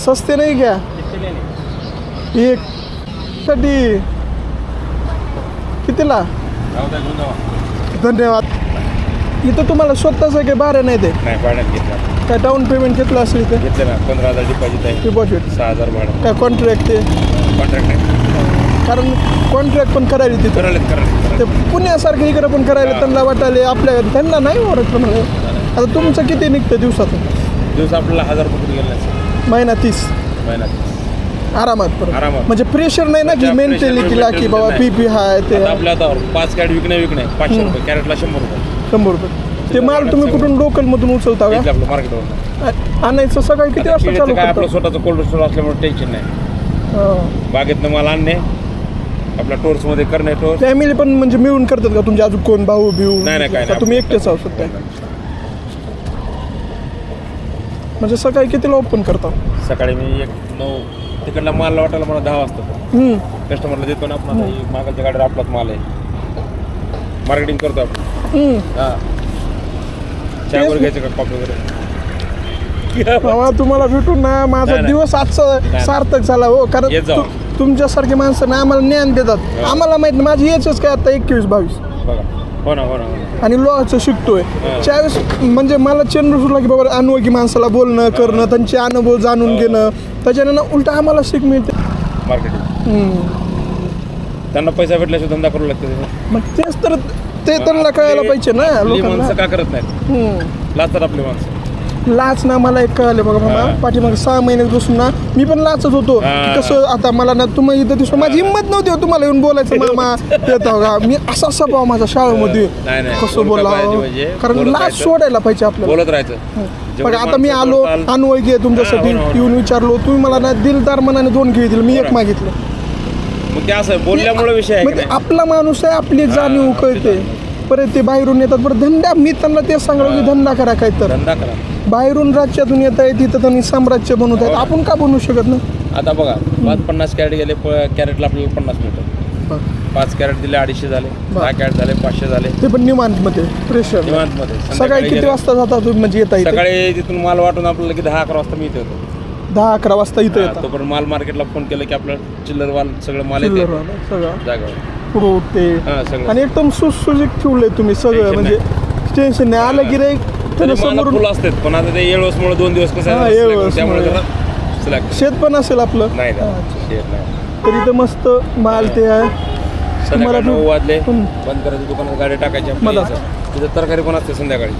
सस्ते नाही घ्या एक साठी कितीला. धन्यवाद. इथं तुम्हाला स्वतःच आहे की भाडं नाही ते. नाही भाड्यात घेतलं. काय डाऊन पेमेंट घेतलं असेल इथं. घेतलं ना 15,000 डिपॉझिट आहे. डिपॉझिट 6,000 भाडं. काय कॉन्ट्रॅक्ट ते. कॉन्ट्रॅक्ट नाही. कारण कॉन्ट्रॅक्ट पण करायला तिथं करायला ते पुण्यासारखं इकडं पण करायला त्यांना वाटायला आपल्या त्यांना नाही ओळख म्हणे. आता तुमचं किती निघतं दिवसातून. दिवस आपल्याला 1,000 रुपये गेला. महिना 30 आरामात म्हणजे प्रेशर नाही ना की मेंटॅलिटीला की बाबा पीपी हाय ते. आपल्या आता 5 कॅरेट विकणे 500 रुपये कॅरेटला 100 रुपये. 100 रुपये. ते माल तुम्ही कुठून लोकलमधून उचलता का. आपलं मार्केटवर आणायचं सकाळी किती वाजता चालू काय आपलं स्वतःचं कोल्ड स्टोर असल्यामुळे टेन्शन नाही. बागेतनं माल आणणे आपल्या टोर्समध्ये करणे. टोर्स फॅमिली पण म्हणजे मिळून करतात का तुमचे अजून कोण भाऊ बिऊ. नाही काय तुम्ही एकटेच आहोत सध्या. म्हणजे सकाळी कितीला ओपन करता. सकाळी मी 9 तिकडला माल वाटायला मला 10 वाजता कस्टमरला देतो ना आपण. मागाच्या गाडीवर आपलाच माल आहे. मार्केटिंग करतो आपण. चहा वगैरे घ्यायचं का कॉफी वगैरे. तुम्हाला भेटून ना माझा दिवस आजचा सार्थक झाला हो. कारण तुमच्यासारखे माणसं ना आम्हाला ज्ञान देतात. आम्हाला माहित माझी याच काय आता 21-22 हो ना आणि लॉचं शिकतोय. त्यावेळेस म्हणजे मला चेंडू सुटला की बाबा अनोळखी माणसाला बोलणं करणं त्यांचे अनुभव जाणून घेणं त्याच्यानं ना उलटा आम्हाला शिक मिळते. मार्केटिंग त्यांना पैसा भेटल्याशिवाय धंदा करू लागते. मग तेच तर ते त्यांना कळायला पाहिजे ना. लोकांना का करत नाहीत. लाजतात आपली माणसं. लाच ना मला एक कळाले बघा मामा. पाठीमागे 6 महिने बसून ना मी पण लाचत होतो कसं. आता मला ना तुम्ही इथं दिसतो माझी हिंमत नव्हती तुम्हाला येऊन बोलायचं मामा येतो का. मी असा भाव माझा शाळेमध्ये कसं बोला. कारण लाच सोडायला पाहिजे आपल्याला. बोलत राहायचं. बघा आता मी आलो अनोळखी आहे तुमच्यासाठी येऊन विचारलो. तुम्ही मला ना दिलदार मनाने 2 घेऊ दिले. मी 1 मागितलं. मग ते असं बोलल्यामुळे विषय आहे. आपला माणूस आहे आपली जाणीव कळते. परत ते बाहेरून येतात परत धंदा. मी त्यांना तेच सांगलो की धंदा करा काय तर. धंदा करा. बाहेरून राज्यातून येत आहे तिथं त्यांनी साम्राज्य बनवत आहेत. आपण का बनवू शकत नाही. आता बघा 50 कॅरेट गेले कॅरेटला आपल्याला 50 मिळतं. 5 कॅरेट दिले 250 झाले. 10 कॅरेट झाले 500 झाले. ते पण निवांत मध्ये प्रेशर निवांत मध्ये. सकाळी किती वाजता जाता तुम्ही म्हणजे येता. सकाळी तिथून माल वाटून आपल्याला की 10-11 वाजता मी इथे येतो. 10-11 वाजता इथं येतात. तो पण माल मार्केटला फोन केलं की आपलं चिल्लर वाल सगळं माल येते सगळं जागेवर पुढं उठते. आणि एकदम सुसुजित ठेवलंय तुम्ही सगळं म्हणजे टेन्शन नाही आलं की रे. फुल असतात पण आता ते येळवसमुळे 2 दिवस कसं त्यामुळे शेत पण असेल आपलं. नाही शेत नाही. तरी तर मस्त माल ते आहे. संध्याकाळी 9 वाजले बंद करायचं दुकानात गाडी टाकायची. तिथं तरकारी पण असते संध्याकाळी.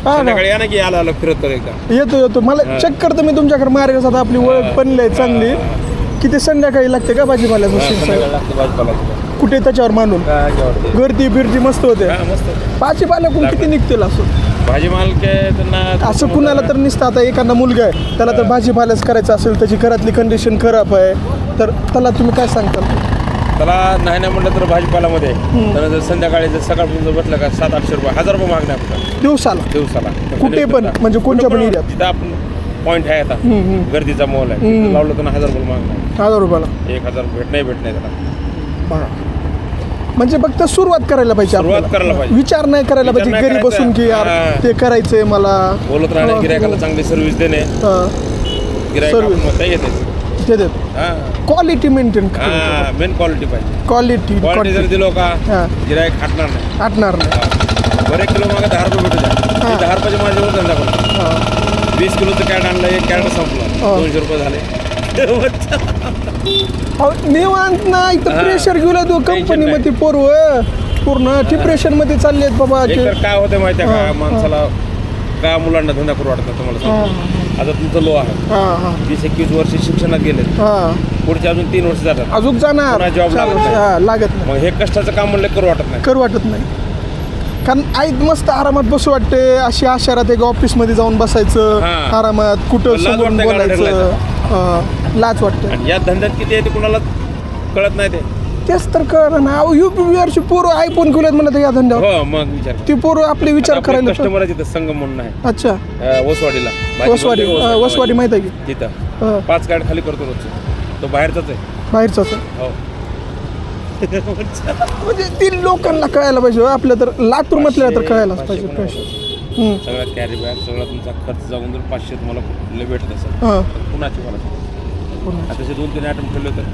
संध्याकाळी या ना की आला फिरत एकदा येतो मला चेक करतो मी तुमच्याकडे मार्केट. आता आपली ओळख बनली आहे चांगली. किती संध्याकाळी लागते का भाजीपाल्याचं कुठे त्याच्यावर मांडून गर्दी बिर्दी मस्त होते. भाजीपाल्या कोण किती निघतील असं भाजीमाल त्यांना असं कुणाला तर निसतं. आता एखादा मुलगा आहे त्याला तर भाजीपाल्याच करायचं असेल त्याची घरातली कंडिशन खराब आहे तर त्याला तुम्ही काय सांगता. त्याला नाही म्हटलं तर भाजीपाल्यामध्ये त्याला जर संध्याकाळी जर सकाळपासून जर म्हटलं का 700-800 रुपये 1000 रुपये मागणे आपल्याला दिवसाला कुठे पण म्हणजे कोणत्या पण एरियात. तिथं आपण पॉईंट आहे आता गर्दीचा मॉल आहे लावलं तर 1000 रुपये मागणार. 1000 रुपयाला 1000 भेट नाही त्याला. म्हणजे फक्त सुरुवात करायला पाहिजे. विचार नाही करायला पाहिजे घरी बसून की यार ते करायचंय मला. बोलत राहणे गिरायकाला चांगली सर्व्हिस देणे. क्वालिटी मेंटेन मेन क्वालिटी पाहिजे. क्वालिटी जर दिलो का गिरायक हटणार नाही. बरे किलो मागे 10 रुपये भेटू द्या. 10 रुपयाच्या माझ्यावर धंदा करतो. 20 किलोचं कॅरेट आणलं 1 कॅरेट संपलं 200 रुपये झाले. निवांत नाही तर प्रेशर घेऊन कंपनीमध्ये पूर्ण डिप्रेशन मध्ये चालले आहेत बाबा. काय होतं माहिती आहे का माणसाला का मुलांना धंदा करू वाटत तुम्हाला सांगतो. आता तुमचं लो आहे 20-21 वर्ष शिक्षणात गेले. पुढचे अजून 3 वर्ष जातात अजून जाणार जॉब लागत नाही. मग हे कष्टाचं काम म्हणलं करू वाटत नाही. कारण आईत मस्त आरामात बसू वाटते. अशी आशारात एक ऑफिसमध्ये जाऊन बसायचं आरामात कुठं समोरून बोलायचं लाच वाटतं. या धंद्यात किती आहे ते कुणाला कळत नाही. तेच तर कळलं ना. UP-बिहारची पोरं आयफोन घेऊन म्हणत या धंद्यावर. हो मग विचार ती पोरं आपले विचार करायला. कस्टमर आहे तिथं संगम म्हणून आहे. अच्छा वसवाडीला वसवाडी माहित आहे की तिथं 5 कॅरेट खाली करतो रोज. तो बाहेरचाच आहे. म्हणजे ती लोकांना कळायला पाहिजे. आपल्या तर लातूर म्हटलं तर कळायलाच पाहिजे. सगळ्यात कॅरी बॅग सगळा तुमचा खर्च जाऊन जर 500 तुम्हाला भेटत असेल कुणाची मला पुन्हा आता तसे 2-3 आयटम ठेवले तर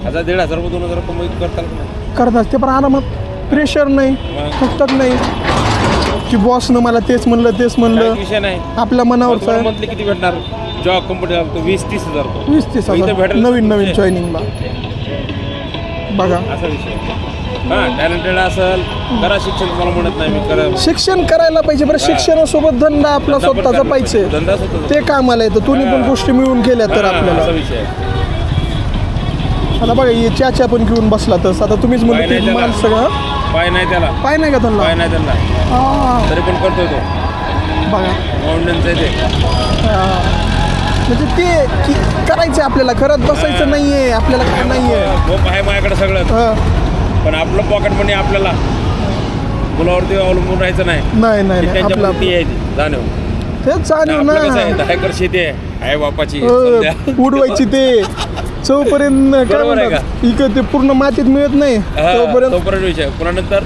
1,000-1,500 रुपये 2,000 रुपये कमी करताल का नाही? करतात ते पण आरामात प्रेशर नाही मग फुकटात नाही की बॉसनं मला तेच म्हणलं तेच म्हणलं काही विषय नाही. आपल्या मनावरचं आहे. मंथली किती भेटणार? जॉब कंपनी 20-30 हजार रुपये. 20-30 इथं हजार भेटेल नवीन तुमचे. जॉईनिंगला बघा. असा विषय हां टॅलेंटेड असेल करा शिक्षण तुम्हाला म्हणत नाही मी करा शिक्षण करायला पाहिजे बरं शिक्षणासोबत धंदा आपला धंदा पण स्वतःचा करायला पाहिजे धंदा स्वतःचा. ते कामाला येतं दोन्ही पण गोष्टी मिळून गेल्या तर हां, असा आपल्याला विषय आहे. आता बघा हे चाच्या पण घेऊन बसला तर आता तुम्हीच पाय म्हणलं नाही की त्याला. माल सगळं पाय नाही त्याला पाय नाही का पाय त्यांना नाही त्यांना हा, तरी पण करतोय तो बघा माउंटनचं आहे ते हा. म्हणजे ते की करायचं आपल्याला करत बसायचं नाहीये आपल्याला काय नाहीये मग आहे माझ्याकडे सगळं हा. पण आपलं पॉकेट मनी आपल्याला मुलावरती अवलंबून राहायचं नाही नाही नाही ती नाही. त्यांच्या आपलं पुरती आहे ती जाणीव तेच जाणीव आपलं कसं आहे ना 10 एकर शेती आहे बापाची समजा. उडवायची ते चौपर्यंत काय बरोबर आहे म्हणतात इकडे ते पूर्ण मातीत मिळत नाही हा, तोपर्यंत तोपर्यंत विषय पुन्हा नंतर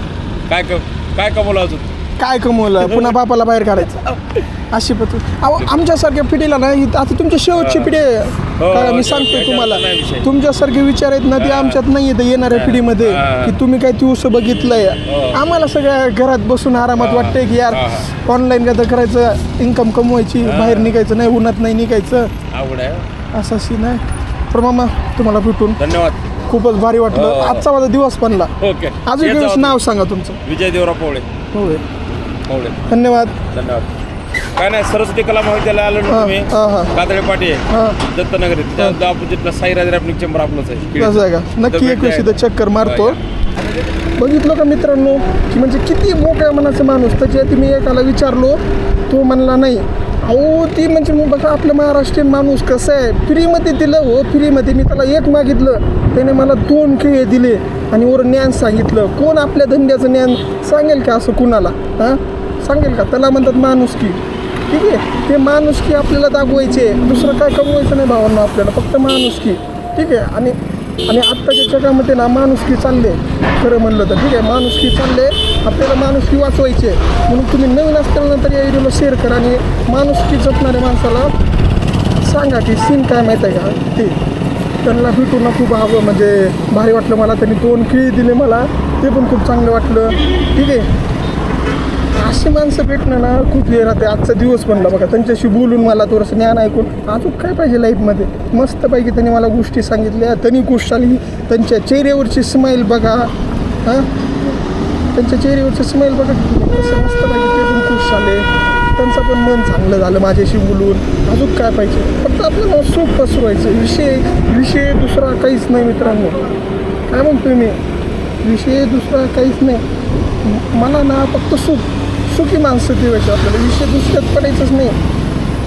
काय कमवलं अजून काय कमवलं पुन्हा बापाला बाहेर काढायचं अशी पद्धत अहो आमच्यासारख्या पिढीला ना आता तुमच्या शेवटची पिढी आहे. हो, काय मी हो, सांगतोय त्याच्यात तुम्हाला नाही विषय. तुमच्यासारखे विचार आहेत ना ते आमच्यात नाही येत येणाऱ्या पिढीमध्ये हा. की तुम्ही काय दिवस बघितलंय आम्हाला सगळ्या घरात बसून आरामात वाटतंय की यार ऑनलाईन काय तर करायचं इन्कम कमवायची बाहेर निघायचं नाही उन्हात नाही निघायचं आवड आहे असं सी नाही तर मामा तुम्हाला भेटून धन्यवाद खूपच भारी वाटलं आजचा माझा दिवस बनला ओके अजून येत दिवस जाऊ. नाव सांगा तुमचं विजय देवराव पवळे होय पवळे धन्यवाद धन्यवाद काय नाही सरस्वती कला महाविद्यालय आलो ना हा, तुम्ही हा, हा. कातळे पाटी आहे हां दत्तनगर त्या ऑपोजिटला साईराज रॅपनिक चेंबर आपलंच आहे कसं आहे का नक्की तर एक भेट इथं चक्कर मारतो बघितलं का मित्रांनो की म्हणजे किती मोकळ्या मनाचा माणूस त्याच्या मी एकाला विचारलो तो म्हणला नाही अहो ती म्हणजे मग बघा आपलं महाराष्ट्रीयन माणूस कसं आहे फ्रीमध्ये दिलं हो फ्रीमध्ये मी त्याला एक मागितलं त्याने मला 2 खेळ दिले आणि वर ज्ञान सांगितलं कोण आपल्या धंद्याचं ज्ञान सांगेल का असं कुणाला हां सांगेल का त्याला म्हणतात माणुसकी ठीक आहे ते माणुसकी आपल्याला दाखवायचे दुसरं काय कमवायचं नाही भावांना आपल्याला फक्त माणुसकी ठीक आहे आणि आत्ताच्या जगामध्ये ना माणुसकी चालले खरं म्हणलं तर ठीक आहे माणुसकी चालले आपल्याला माणुसकी वाचवायची आहे म्हणून तुम्ही नवीन असताना तर या व्हिडिओला शेअर करा आणि माणुसकी जपणाऱ्या माणसाला सांगा की सीन काय माहीत आहे का ते त्यांना भेटून ना खूप म्हणजे भारी वाटलं मला त्यांनी 2 केळी दिले मला ते पण खूप चांगलं वाटलं ठीक आहे अशी माणसं भेटणं ना खूप हे राहते आजचा दिवस बनला बघा त्यांच्याशी बोलून मला थोडंसं ज्ञान ऐकून अजून काय पाहिजे लाईफमध्ये मस्तपैकी त्यांनी मला गोष्टी सांगितल्या त्यांनी गोष्ट आली त्यांच्या चेहऱ्यावरची स्माईल बघा हां त्यांच्या चेहऱ्यावरची स्माईल बघा कसं मस्तपैकी ते पण खुश झाले त्यांचं पण मन चांगलं झालं माझ्याशी बोलून अजून काय पाहिजे फक्त आपल्याला सुख पसरवायचं विषय दुसरा काहीच नाही मित्रांनो काय म्हणतोय मी विषय दुसरा काहीच नाही मला ना फक्त सुखी माणसं ठेवायची आपल्याला विषय दुसऱ्यात पडायचंच नाही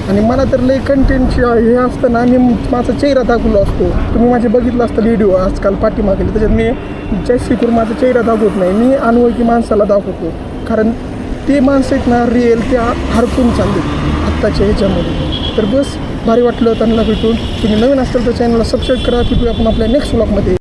आणि मला तर लई कंटेंटची हे असतं ना मी माझा चेहरा दाखवला असतो तुम्ही माझे बघितलं असतं व्हिडिओ आजकाल पाठीमागेल त्याच्यात मी जास्ती करून माझा चेहरा दाखवत नाही मी अनोळखी माणसाला दाखवतो कारण ते माणसं आहेत ना रिअल ते हरकून चालले आत्ताच्या ह्याच्यामध्ये तर बस भारी वाटलं त्यांना भेटून तुम्ही नवीन असताल तर चॅनलला सबस्क्राईब करा भेटूया आपण आपल्या नेक्स्ट व्लॉगमध्ये